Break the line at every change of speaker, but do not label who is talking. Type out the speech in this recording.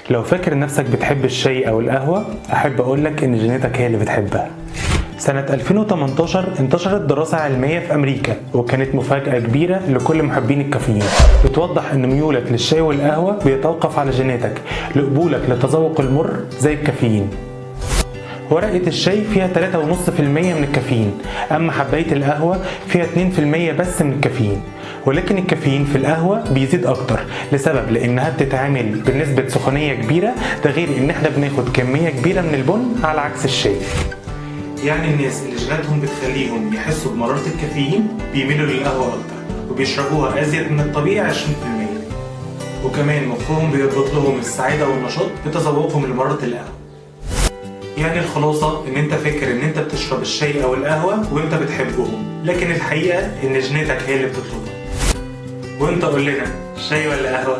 لو فاكر نفسك بتحب الشاي أو القهوة، أحب أقولك إن جيناتك هي اللي بتحبها. سنة 2018 انتشرت دراسة علمية في أمريكا، وكانت مفاجأة كبيرة لكل محبين الكافيين. بتوضح إن ميولك للشاي والقهوة بيتوقف على جيناتك لقبولك لتذوق المر زي الكافيين. ورقة الشاي فيها 3.5% من الكافيين، أما حباية القهوة فيها 2% بس من الكافيين. ولكن الكافيين في القهوة بيزيد أكتر لسبب لأنها بتتعامل بنسبة سخونية كبيرة، ده غير إن احنا بناخد كمية كبيرة من البن على عكس الشاي. يعني الناس اللي جيناتهم بتخليهم يحسوا بمرارة الكافيين بيميلوا للقهوة أكتر وبيشربوها أزيد من الطبيعي 20%. وكمان مخهم بيربط لهم السعادة والنشاط بتذوقهم لمرارة القهوة. يعني الخلاصة ان انت فاكر ان انت بتشرب الشاي او القهوة وانت بتحبهم، لكن الحقيقة ان جيناتك هي اللي بتطلبها. وانت قول لنا، شاي ولا قهوة؟